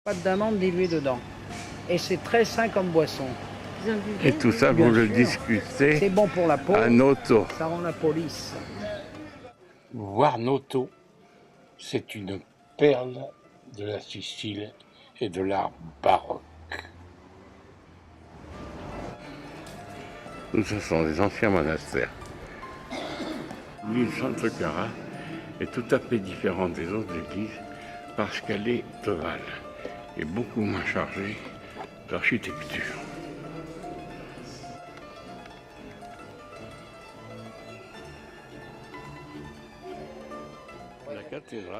Pâte d'amande diluée dedans. Et c'est très sain comme boisson. Et tout ça, Bien vous le sûr. discutez C'est bon pour la peau. à Noto. Ça rend la peau lisse. Voir Noto, c'est une perle de la Sicile et de l'art baroque. Tout ça sont des anciens monastères. L'île Santa Clara est tout à fait différente des autres églises parce qu'elle est ovale et beaucoup moins chargée d'architecture.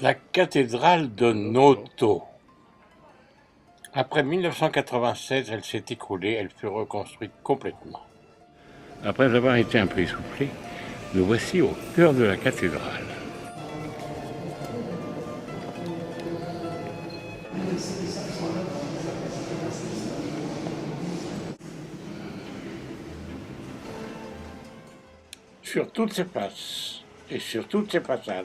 La cathédrale de Noto. Après 1996, elle s'est écroulée, elle fut reconstruite complètement. Après avoir été un peu essoufflé, nous voici au cœur de la cathédrale. Sur toutes ses faces et sur toutes ses façades,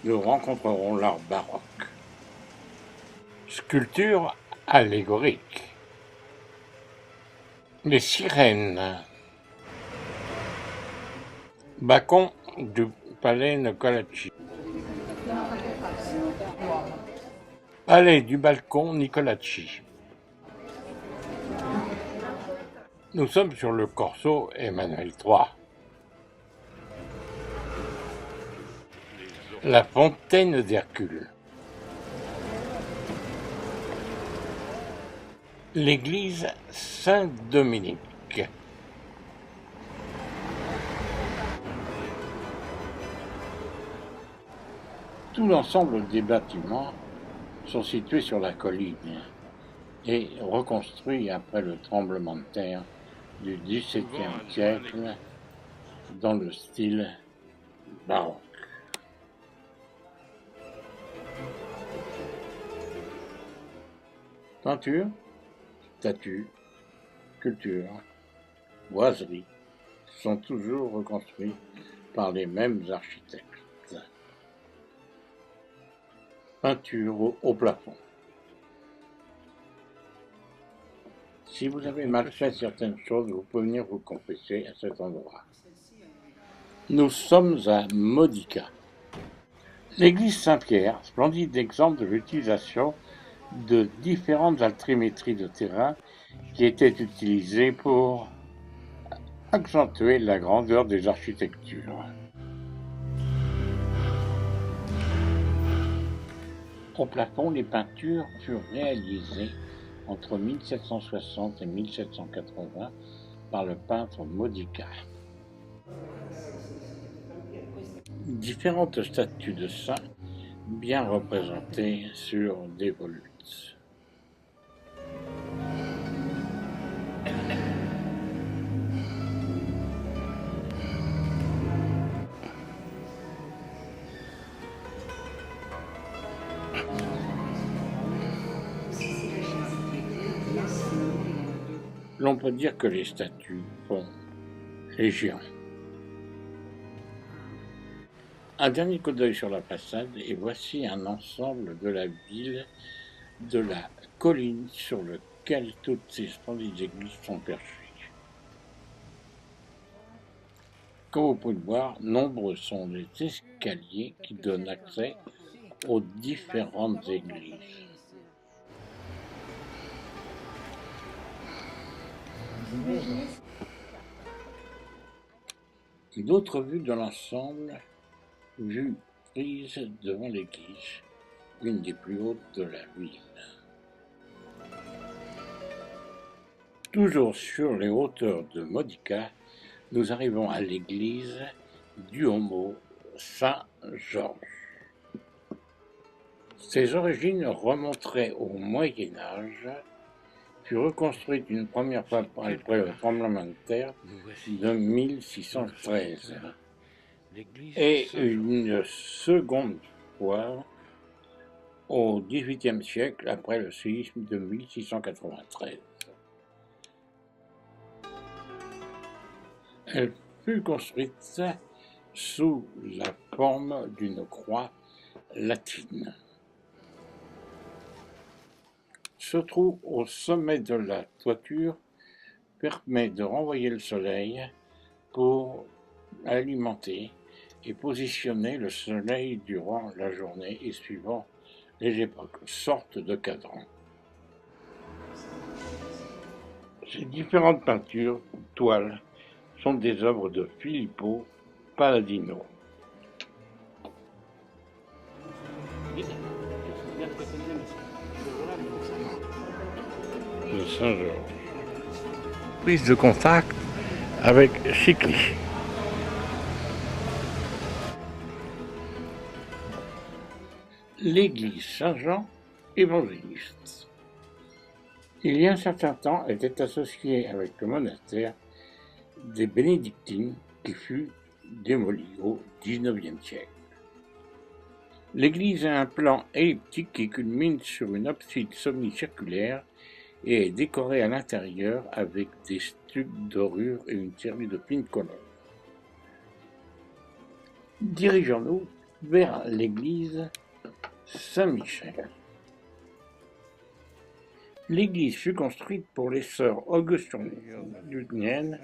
nous rencontrerons l'art baroque. Sculptures allégoriques. Les sirènes. Bacon du palais Nicolacci. Palais du balcon Nicolacci. Nous sommes sur le Corso Emmanuel III. La fontaine d'Hercule. L'église Saint-Dominique. Tout l'ensemble des bâtiments sont situés sur la colline et reconstruits après le tremblement de terre du XVIIe siècle dans le style baroque. Peinture, statues, sculptures, boiseries sont toujours reconstruits par les mêmes architectes. Peinture au plafond. Si vous avez mal fait certaines choses, vous pouvez venir vous confesser à cet endroit. Nous sommes à Modica. L'église Saint-Pierre, splendide exemple de l'utilisation de différentes altimétries de terrain qui étaient utilisées pour accentuer la grandeur des architectures. Au plafond, les peintures furent réalisées entre 1760 et 1780 par le peintre Modica. Différentes statues de saints bien représentées sur des volutes. L'on peut dire que les statues font les géants. Un dernier coup d'œil sur la façade et voici un ensemble de la ville, de la colline sur laquelle toutes ces splendides églises sont perchées. Comme vous pouvez le voir, nombreux sont les escaliers qui donnent accès aux différentes églises. D'autres vues de l'ensemble, vue prise devant l'église, une des plus hautes de la ville. Toujours sur les hauteurs de Modica, nous arrivons à l'église Duomo Saint-Georges. Ses origines remonteraient au Moyen-Âge, fut reconstruite une première fois après le tremblement de terre de 1613 et une seconde fois au XVIIIe siècle après le séisme de 1693. Elle fut construite sous la forme d'une croix latine. se trouve au sommet de la toiture, permet de renvoyer le soleil pour alimenter et positionner le soleil durant la journée et suivant les époques, sorte de cadran. Ces différentes peintures, toiles, sont des œuvres de Filippo Palladino. De Saint-Georges. Prise de contact avec Chicli. L'église Saint-Jean évangéliste. Il y a un certain temps, était associée avec le monastère des Bénédictines qui fut démoli au XIXe siècle. L'église a un plan elliptique qui culmine sur une abside semi-circulaire et est décorée à l'intérieur avec des stucs dorures et une série de fines colonnes. Dirigeons-nous vers l'église Saint-Michel. L'église fut construite pour les sœurs augustiniennes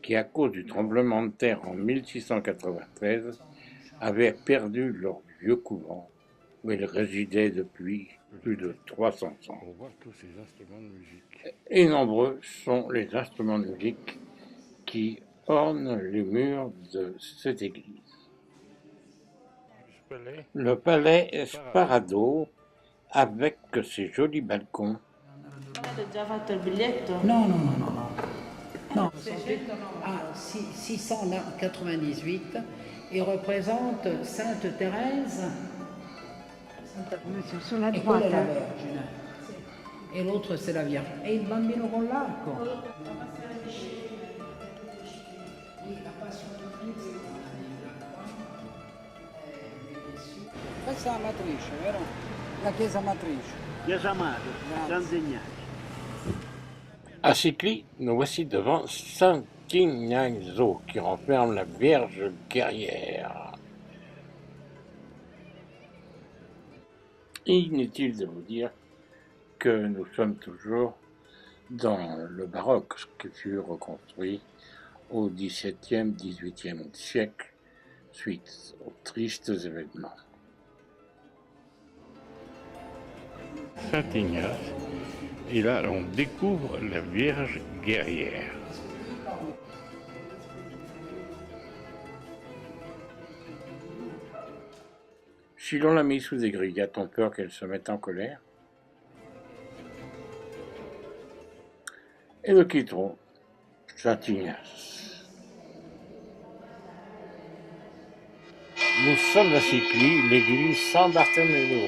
qui, à cause du tremblement de terre en 1693, avaient perdu leur vieux couvent où elles résidaient depuis plus de 300 ans. On voit tous ces instruments de musique. Et nombreux sont les instruments de musique qui ornent les murs de cette église. Le palais Sparado, avec ses jolis balcons. Avete già fatto il biglietto? Non, non, non, non, non. Non, à 698, il représente Sainte Thérèse Sulla e quella è la droite. Vergine. E l'altro c'est la Vierge. E il bambino con l'arco. Questa è la matrice, vero? La chiesa matrice. Chiesa Madre, San Ignacio. À Chicli, nous voici devant Sant'Ignazio qui renferme la Vierge guerrière. Inutile de vous dire que nous sommes toujours dans le baroque, qui fut reconstruit au XVIIe, XVIIIe siècle, suite aux tristes événements. Saint-Ignace, et là on découvre la Vierge guerrière. Si l'on l'a mise sous des grilles, a-t-on peur qu'elle se mette en colère? Et nous quitterons Saint-Ignace. Nous sommes à Chicli, l'église San Bartolomeo.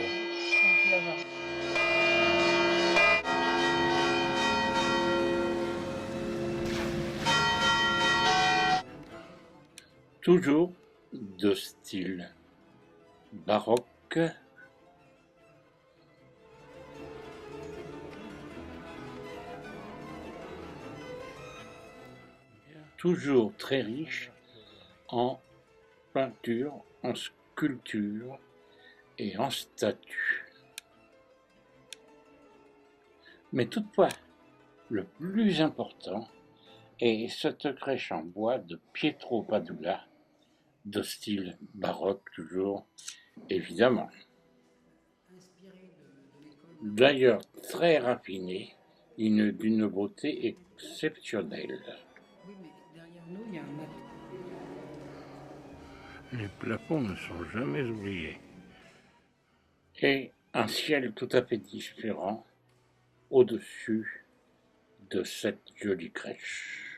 Toujours de style baroque, toujours très riche en peinture, en sculpture et en statues. Mais toutefois, le plus important est cette crèche en bois de Pietro Padula, de style baroque toujours, évidemment. D'ailleurs très raffiné, d'une beauté exceptionnelle. Oui, mais derrière nous, il y a un Les plafonds ne sont jamais oubliés. Et un ciel tout à fait différent au-dessus de cette jolie crèche.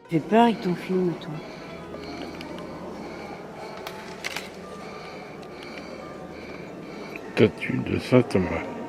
J'ai peur avec ton film, toi. Statue de Saint Thomas.